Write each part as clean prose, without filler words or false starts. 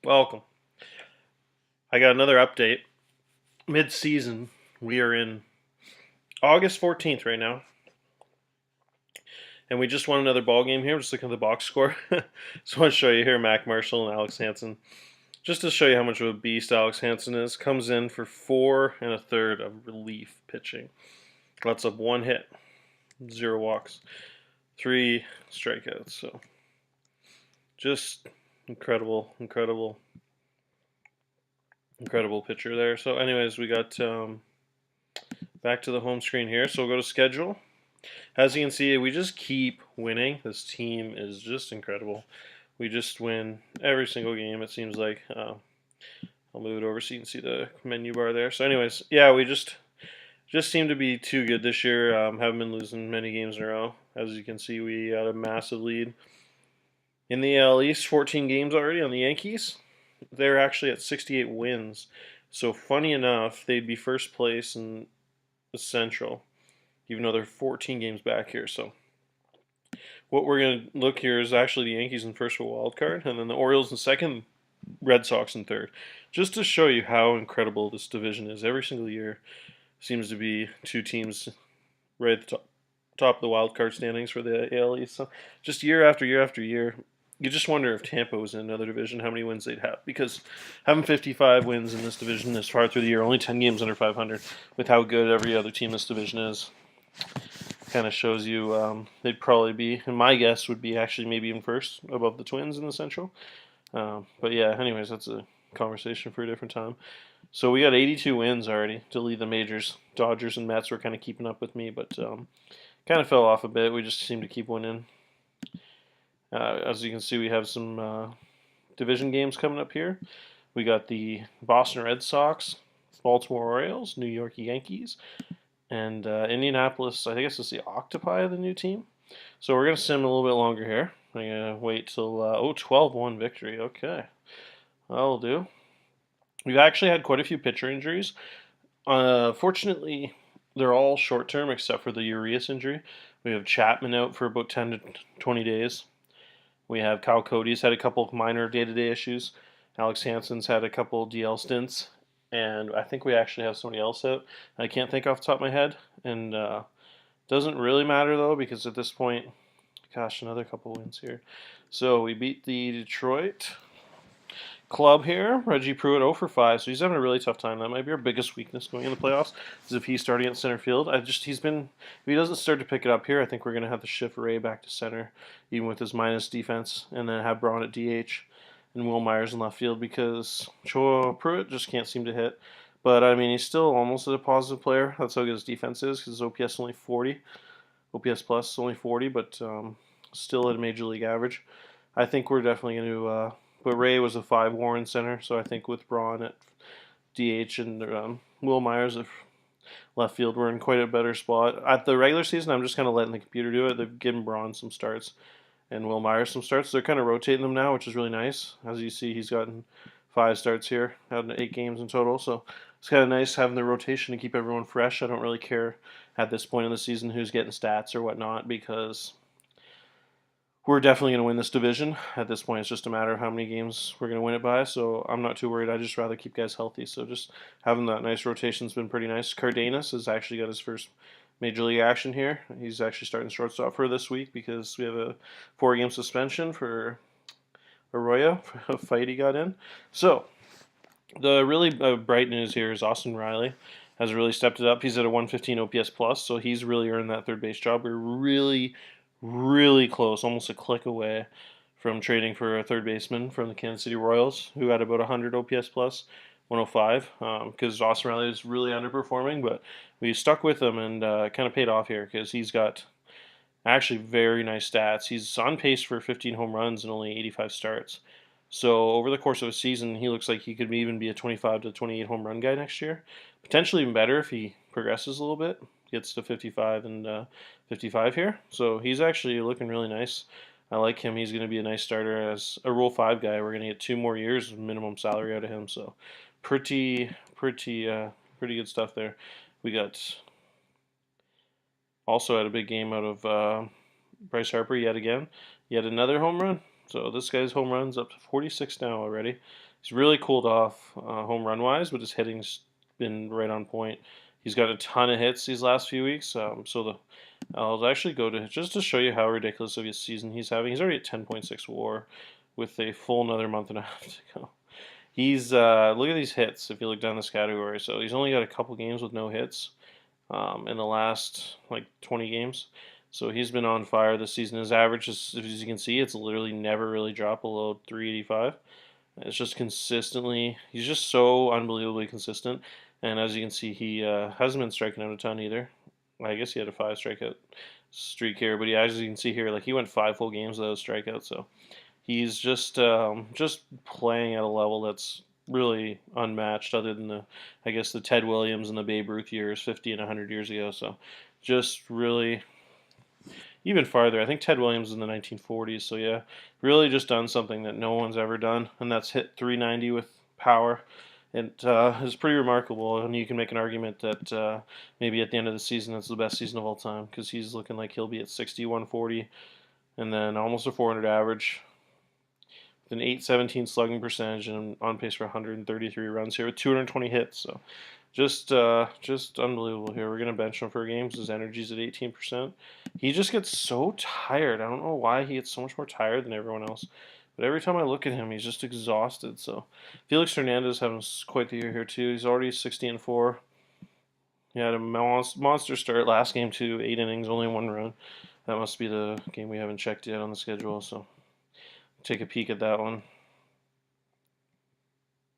Welcome. I got another update. Mid-season, we are in August 14th right now, and we just won another ball game here. Just looking at the box score. Just want to show you here Mac Marshall and Alex Hansen. Just to show you how much of a beast Alex Hansen is. Comes in for 4 1/3 of relief pitching. Lets up 1 hit, 0 walks, 3 strikeouts. So just incredible pitcher there. So anyways, we got back to the home screen here. So we'll go to schedule. As you can see, we just keep winning. This team is just incredible. We just win every single game, it seems like. I'll move it over so you can see the menu bar there. So anyways, yeah, we just seem to be too good this year. Haven't been losing many games in a row. As you can see, we got a massive lead in the AL East, 14 games already on the Yankees. They're actually at 68 wins. So funny enough, they'd be first place in the Central, even though they're 14 games back here. So what we're going to look here is actually the Yankees in first for wild card, and then the Orioles in second, Red Sox in third. Just to show you how incredible this division is. Every single year seems to be two teams right at the top of the wild card standings for the AL East. So just year after year after year, you just wonder if Tampa was in another division, how many wins they'd have. Because having 55 wins in this division this far through the year, only 10 games under 500, with how good every other team in this division is, kind of shows you they'd probably be, and my guess would be actually maybe even first above the Twins in the Central. But yeah, anyways, that's a conversation for a different time. So we got 82 wins already to lead the majors. Dodgers and Mets were kind of keeping up with me, but kind of fell off a bit. We just seem to keep winning. As you can see, we have some division games coming up here. We got the Boston Red Sox, Baltimore Orioles, New York Yankees, and Indianapolis. I guess it's the Octopi, the new team. So we're going to sim a little bit longer here. I'm going to wait till 12-1 victory. Okay, that'll do. We've actually had quite a few pitcher injuries. Fortunately, they're all short term except for the Urias injury. We have Chapman out for about 10 to 20 days. We have Kyle Cody's had a couple of minor day-to-day issues. Alex Hansen's had a couple DL stints. And I think we actually have somebody else out. I can't think off the top of my head. And doesn't really matter, though, because at this point, gosh, another couple wins here. So we beat the Detroit club here. Reggie Pruitt 0 for 5, so he's having a really tough time. That might be our biggest weakness going in the playoffs, is if he's starting at center field. If he doesn't start to pick it up here, I think we're going to have to shift Ray back to center, even with his minus defense, and then have Braun at DH and Will Myers in left field, because Pruitt just can't seem to hit. But, I mean, he's still almost a positive player. That's how good his defense is, because his OPS is only 40. OPS plus is only 40, but still at a major league average. I think we're definitely going to... but Ray was a 5 Warren center, so I think with Braun at DH and Will Myers at left field, we're in quite a better spot. At the regular season, I'm just kind of letting the computer do it. They've given Braun some starts and Will Myers some starts. They're kind of rotating them now, which is really nice. As you see, he's gotten 5 starts here out of 8 games in total, so it's kind of nice having the rotation to keep everyone fresh. I don't really care at this point in the season who's getting stats or whatnot, because we're definitely going to win this division. At this point, it's just a matter of how many games we're going to win it by, so I'm not too worried. I'd just rather keep guys healthy, so just having that nice rotation has been pretty nice. Cardenas has actually got his first major league action here. He's actually starting shortstop for this week because we have a 4-game suspension for Arroyo for a fight he got in. So the really bright news here is Austin Riley has really stepped it up. He's at a 115 OPS plus, so he's really earned that third base job. We're really close, almost a click away from trading for a third baseman from the Kansas City Royals, who had about 100 OPS plus, 105, because Austin Riley is really underperforming, but we stuck with him and kind of paid off here because he's got actually very nice stats. He's on pace for 15 home runs and only 85 starts. So over the course of a season, he looks like he could even be a 25 to 28 home run guy next year. Potentially even better if he progresses a little bit, gets to 55 and 55 here. So he's actually looking really nice. I like him. He's going to be a nice starter as a Rule 5 guy. We're going to get 2 more years of minimum salary out of him. So pretty good stuff there. We got also had a big game out of Bryce Harper yet again. Yet another home run. So this guy's home runs up to 46 now already. He's really cooled off home run wise, but his hitting's been right on point. He's got a ton of hits these last few weeks. I'll actually go to just to show you how ridiculous of a season he's having. He's already at 10.6 WAR with a full another month and a half to go. He's look at these hits if you look down this category. So he's only got a couple games with no hits in the last like 20 games. So he's been on fire this season. His average, is, as you can see, it's literally never really dropped below 385. It's just consistently, he's just so unbelievably consistent. And as you can see, he hasn't been striking out a ton either. I guess he had a 5 strikeout streak here, but as you can see here, like he went 5 full games without a strikeout. So he's just playing at a level that's really unmatched, other than I guess the Ted Williams and the Babe Ruth years, 50 and 100 years ago. So just really even farther. I think Ted Williams in the 1940s. So yeah, really just done something that no one's ever done, and that's hit 390 with power. It is pretty remarkable, and you can make an argument that maybe at the end of the season, it's the best season of all time, because he's looking like he'll be at 60, 140, and then almost a 400 average, with an 817 slugging percentage, and on pace for 133 runs here with 220 hits. So just unbelievable here. We're gonna bench him for games. His energy's at 18%. He just gets so tired. I don't know why he gets so much more tired than everyone else. But every time I look at him, he's just exhausted. So Felix Hernandez having quite the year here too. He's already 60-4. He had a monster start last game too. 8 innings, only 1 run. That must be the game we haven't checked yet on the schedule. So take a peek at that one.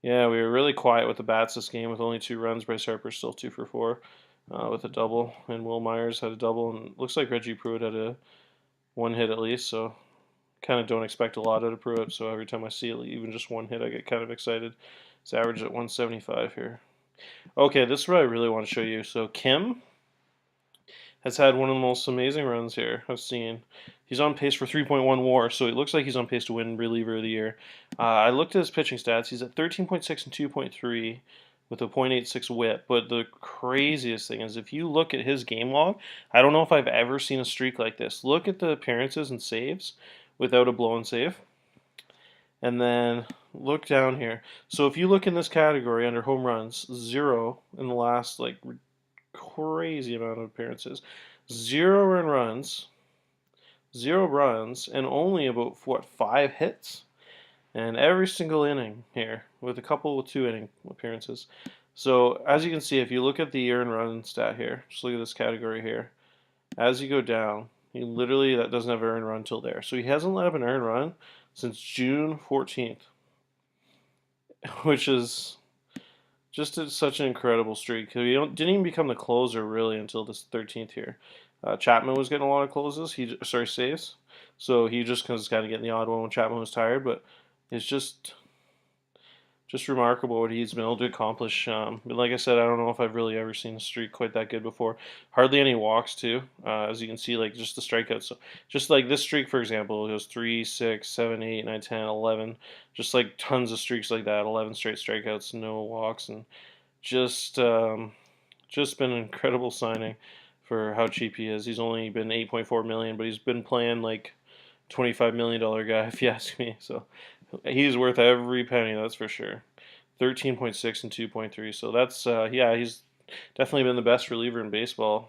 Yeah, we were really quiet with the bats this game with only 2 runs. Bryce Harper still 2 for 4 with a double, and Will Myers had a double, and it looks like Reggie Pruitt had a 1 hit at least. So kind of don't expect a lot out of Pruitt. So every time I see even just 1 hit, I get kind of excited. It's average at 175 here. Okay, this is what I really want to show you. So Kim has had one of the most amazing runs here I've seen. He's on pace for 3.1 WAR, so it looks like he's on pace to win reliever of the year. I looked at his pitching stats. He's at 13.6 and 2.3 with a .86 WHIP. But the craziest thing is, if you look at his game log, I don't know if I've ever seen a streak like this. Look at the appearances and saves without a blown save. And then look down here. So if you look in this category under home runs, 0 in the last like crazy amount of appearances, 0 earned runs, 0 runs, and only about 5 hits, and every single inning here with a couple with 2 inning appearances. So as you can see, if you look at the earned run stat here, just look at this category here. As you go down, he literally that doesn't have an earned run till there. So he hasn't let up an earned run since June 14th, which is just such an incredible streak. He didn't even become the closer really until this 13th here. Chapman was getting a lot of closes. Saves. So he just was kind of getting the odd one when Chapman was tired. But it's just remarkable what he's been able to accomplish. But like I said, I don't know if I've really ever seen a streak quite that good before. Hardly any walks too, as you can see, like just the strikeouts. So just like this streak, for example, it goes 3, 6, 7, 8, 9, 10, 11. Just like tons of streaks like that, 11 straight strikeouts, no walks, and just been an incredible signing for how cheap he is. He's only been 8.4 million, but he's been playing like $25 million guy, if you ask me. So he's worth every penny, that's for sure. 13.6 and 2.3. So that's yeah, he's definitely been the best reliever in baseball,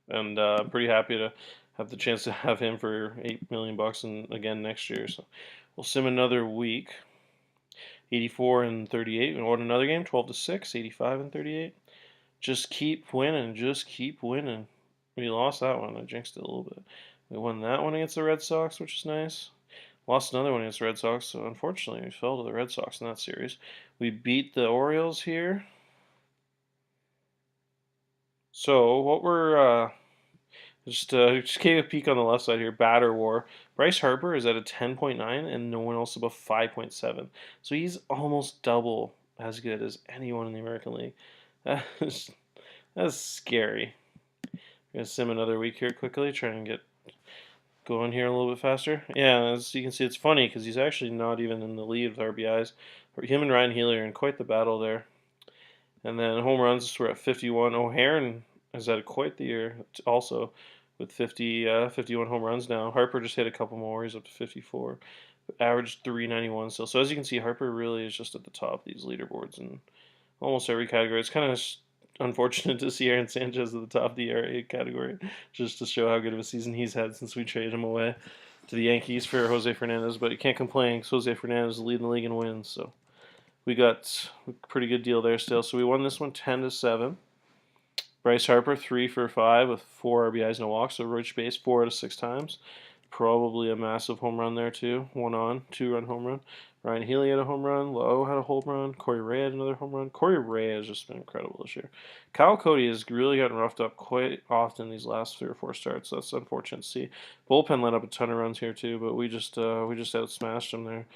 and I'm pretty happy to have the chance to have him for $8 million and again next year. So we'll sim another week. 84 and 38. We won another game, 12-6, 85 and 38. Just keep winning. Just keep winning. We lost that one. I jinxed it a little bit. We won that one against the Red Sox, which is nice. Lost another one against the Red Sox, so unfortunately we fell to the Red Sox in that series. We beat the Orioles here. So what we're just gave a peek on the left side here. Batter WAR. Bryce Harper is at a 10.9, and no one else above 5.7. So he's almost double as good as anyone in the American League. That's scary. I'm gonna sim another week here quickly, try and get going here a little bit faster. Yeah, as you can see, it's funny because he's actually not even in the lead with RBIs. Him and Ryan Healy are in quite the battle there. And then home runs, we're at 51. O'Hearn has had quite the year also with 51 home runs now. Harper just hit a couple more. He's up to 54. Averaged 391 still. So as you can see, Harper really is just at the top of these leaderboards in almost every category. It's kind of unfortunate to see Aaron Sanchez at the top of the ERA category, just to show how good of a season he's had since we traded him away to the Yankees for Jose Fernandez. But you can't complain because Jose Fernandez is leading the league in wins. So we got a pretty good deal there still. So we won this one 10-7. Bryce Harper 3 for 5 with 4 RBIs, no walks. So reached base 4 out of 6 times. Probably a massive home run there too. 2-run home run. Ryan Healy had a home run. Lowe had a home run. Corey Ray had another home run. Corey Ray has just been incredible this year. Kyle Cody has really gotten roughed up quite often these last 3 or 4 starts. So that's unfortunate to see. Bullpen let up a ton of runs here too, but we just outsmashed them there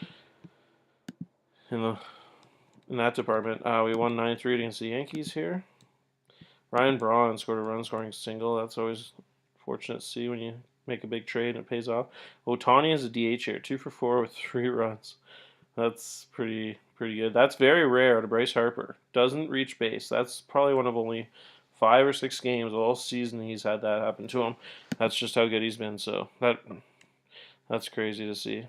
in that department. We won 9-3 against the Yankees here. Ryan Braun scored a run-scoring single. That's always fortunate to see when you make a big trade and it pays off. Ohtani is a DH here, 2 for 4 with 3 runs. That's pretty good. That's very rare to Bryce Harper. Doesn't reach base. That's probably one of only 5 or 6 games all season he's had that happen to him. That's just how good he's been. So that's crazy to see.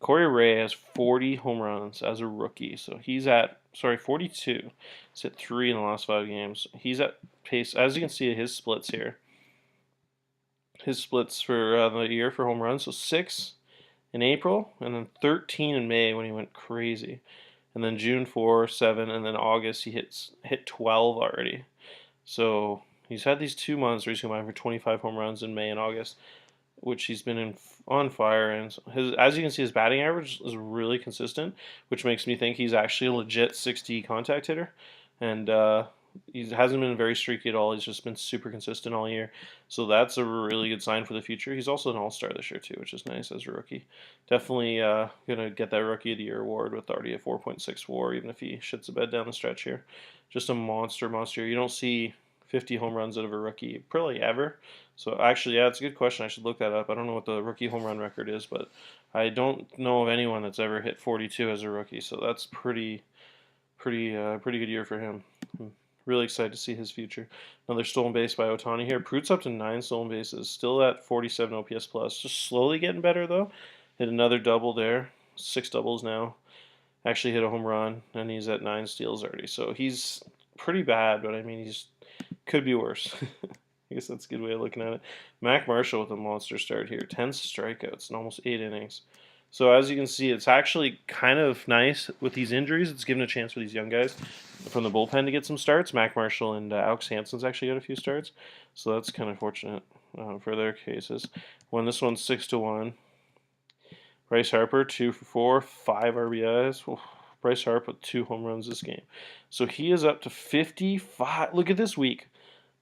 Corey Ray has 40 home runs as a rookie. So he's at 42. He's hit 3 in the last 5 games. He's at pace. As you can see, his splits here. His splits for the year for home runs. So 6 in April, and then 13 in May when he went crazy. And then June 4, 7, and then August he hit 12 already. So he's had these 2 months where he's combined for 25 home runs in May and August, which he's been on fire. And as you can see, his batting average is really consistent, which makes me think he's actually a legit 60 contact hitter. And he hasn't been very streaky at all. He's just been super consistent all year. So that's a really good sign for the future. He's also an all-star this year too, which is nice as a rookie. Definitely going to get that Rookie of the Year award with already a 4.6 WAR, even if he shits the bed down the stretch here. Just a monster. You don't see 50 home runs out of a rookie probably ever. So actually, yeah, it's a good question. I should look that up. I don't know what the rookie home run record is, but I don't know of anyone that's ever hit 42 as a rookie. So that's pretty good year for him. I'm really excited to see his future. Another stolen base by Ohtani here. Pruitt's up to 9 stolen bases, still at 47 OPS plus. Just slowly getting better though. Hit another double there, 6 doubles now. Actually hit a home run, and he's at 9 steals already. So he's pretty bad, but I mean he's could be worse. I guess that's a good way of looking at it. Mac Marshall with a monster start here. 10 strikeouts in almost 8 innings. So as you can see, it's actually kind of nice with these injuries. It's given a chance for these young guys from the bullpen to get some starts. Mac Marshall and Alex Hansen's actually got a few starts. So that's kind of fortunate for their cases. When this one's 6-1. Bryce Harper, 2 for 4, 5 RBIs. Oof. Bryce Harper with 2 home runs this game. So he is up to 55. Look at this week.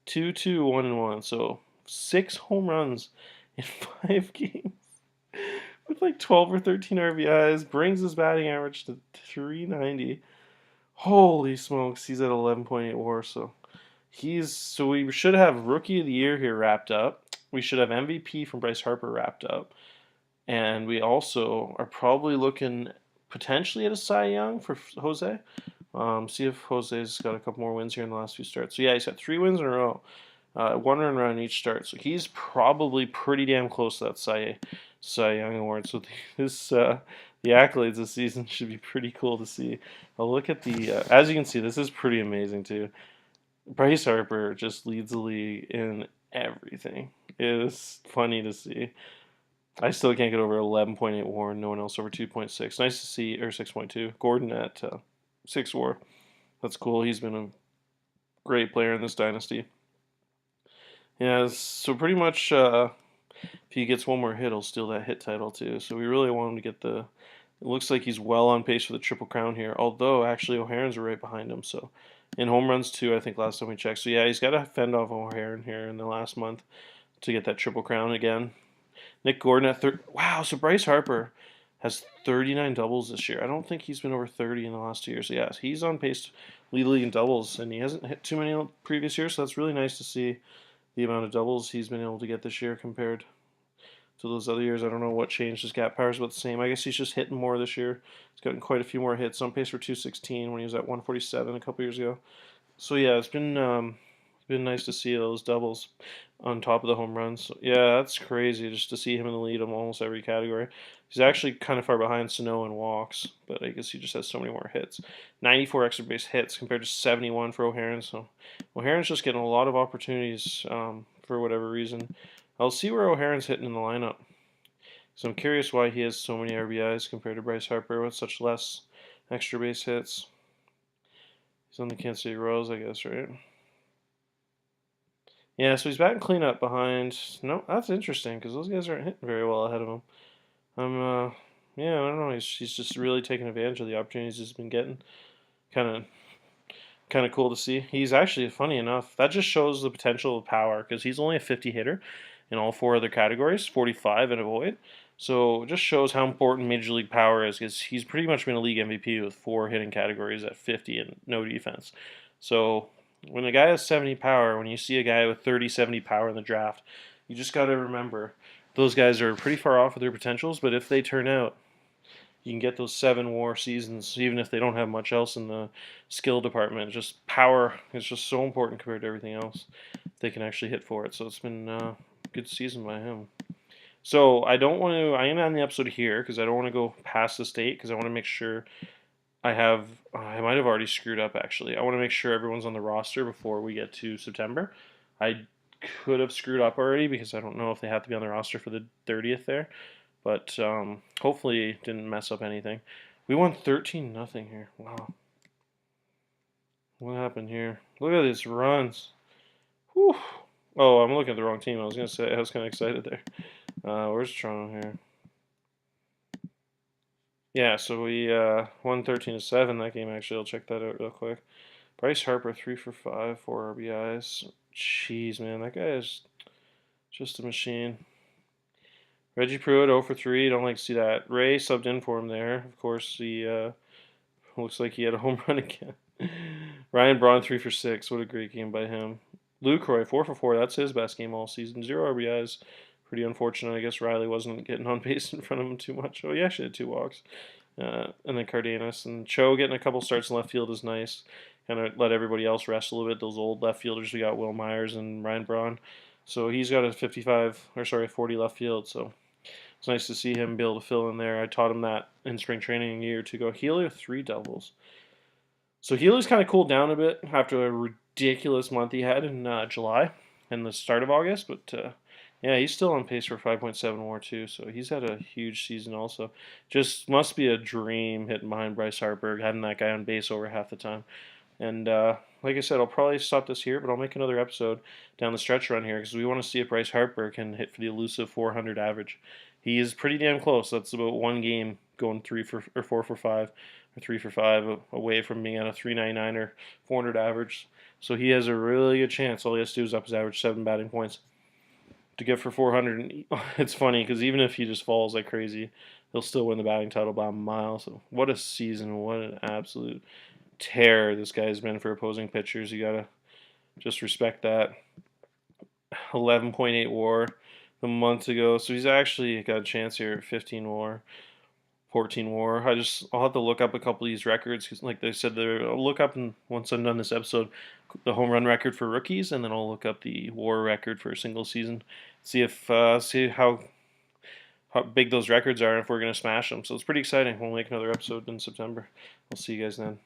2-2, 1-1. So 6 home runs in 5 games with like 12 or 13 RBIs. Brings his batting average to 390. Holy smokes, he's at 11.8 WAR. So we should have Rookie of the Year here wrapped up. We should have MVP from Bryce Harper wrapped up. And we also are probably looking potentially at a Cy Young for Jose. See if Jose's got a couple more wins here in the last few starts. So yeah, he's got 3 wins in a row. 1 run run each start. So he's probably pretty damn close to that Cy Young award. So the accolades this season should be pretty cool to see. I'll look at the as you can see, this is pretty amazing too. Bryce Harper just leads the league in everything. It is funny to see. I still can't get over 11.8 WAR. No one else over 2.6. Nice to see, or 6.2. Gordon at 6 WAR. That's cool. He's been a great player in this dynasty. Yeah, so pretty much if he gets one more hit, he'll steal that hit title too. So we really want him to get the... It looks like he's well on pace for the Triple Crown here. Although, actually, O'Haron's right behind him. So in home runs too, I think last time we checked. So yeah, he's got to fend off O'Haron here in the last month to get that Triple Crown again. Nick Gordon at 30. Wow, so Bryce Harper has 39 doubles this year. I don't think he's been over 30 in the last 2 years. So yeah, he's on pace to lead the league in doubles, and he hasn't hit too many previous years, so that's really nice to see the amount of doubles he's been able to get this year compared to those other years. I don't know what changed. His gap power is about the same. I guess he's just hitting more this year. He's gotten quite a few more hits. On pace for 216 when he was at 147 a couple years ago. So yeah, it's been been nice to see those doubles on top of the home runs. So, yeah, that's crazy just to see him in the lead of almost every category. He's actually kind of far behind Sano in walks, but I guess he just has so many more hits. 94 extra base hits compared to 71 for O'Haron. So O'Haron's just getting a lot of opportunities for whatever reason. I'll see where O'Haron's hitting in the lineup. So I'm curious why he has so many RBIs compared to Bryce Harper with such less extra base hits. He's on the Kansas City Royals, I guess, right? Yeah, so he's batting cleanup behind. No, that's interesting because those guys aren't hitting very well ahead of him. Yeah, I don't know. He's just really taking advantage of the opportunities he's been getting. Kind of kind of cool to see. He's actually, funny enough, that just shows the potential of power because he's only a 50 hitter in all 4 other categories, 45 and a void. So it just shows how important Major League Power is because he's pretty much been a league MVP with 4 hitting categories at 50 and no defense. So when a guy has 70 power, when you see a guy with 30, 70 power in the draft, you just got to remember those guys are pretty far off of their potentials, but if they turn out, you can get those 7 WAR seasons, even if they don't have much else in the skill department. Just power is just so important compared to everything else. They can actually hit for it. So it's been a good season by him. So I don't want to. I am on the episode here because I don't want to go past this date because I want to make sure I have. I might have already screwed up actually. I want to make sure everyone's on the roster before we get to September. I could have screwed up already because I don't know if they have to be on the roster for the 30th there. But hopefully didn't mess up anything. We won 13-0 here. Wow. What happened here? Look at these runs. Whew. Oh, I'm looking at the wrong team. I was gonna say I was kind of excited there. Where's Toronto here? Yeah, so we won 13-7 that game. Actually, I'll check that out real quick. Bryce Harper 3 for 5, 4 RBIs. Jeez, man, that guy is just a machine. Reggie Pruitt 0 for 3. Don't like to see that. Ray subbed in for him there. Of course, he looks like he had a home run again. Ryan Braun 3 for 6. What a great game by him. Lucroy 4 for 4. That's his best game all season. 0 RBIs. Pretty unfortunate. I guess Riley wasn't getting on base in front of him too much. Oh, he actually had 2 walks. And then Cardenas and Cho getting a couple starts in left field is nice. Kind of let everybody else rest a little bit. Those old left fielders, we got Will Myers and Ryan Braun. So he's got a 40 left field. So it's nice to see him be able to fill in there. I taught him that in spring training a year or two ago. Healy 3 doubles. So Healy's kind of cooled down a bit after a ridiculous month he had in July and the start of August. But yeah, he's still on pace for 5.7 WAR too. So he's had a huge season also. Just must be a dream hitting behind Bryce Harper, having that guy on base over half the time. And like I said, I'll probably stop this here, but I'll make another episode down the stretch run here because we want to see if Bryce Harper can hit for the elusive 400 average. He is pretty damn close. That's about one game going 4 for 5 or 3 for 5 away from being at a 399 or 400 average. So he has a really good chance. All he has to do is up his average 7 batting points to get for 400. And it's funny because even if he just falls like crazy, he'll still win the batting title by a mile. So what a season! What an absolute tear this guy's been for opposing pitchers. You gotta just respect that. 11.8 WAR a month ago, so he's actually got a chance here at 15 WAR, 14 WAR. I'll have to look up a couple of these records because, like they said, I'll look up, and once I'm done this episode, the home run record for rookies, and then I'll look up the WAR record for a single season. See how big those records are, and if we're gonna smash them. So it's pretty exciting. We'll make another episode in September. I'll see you guys then.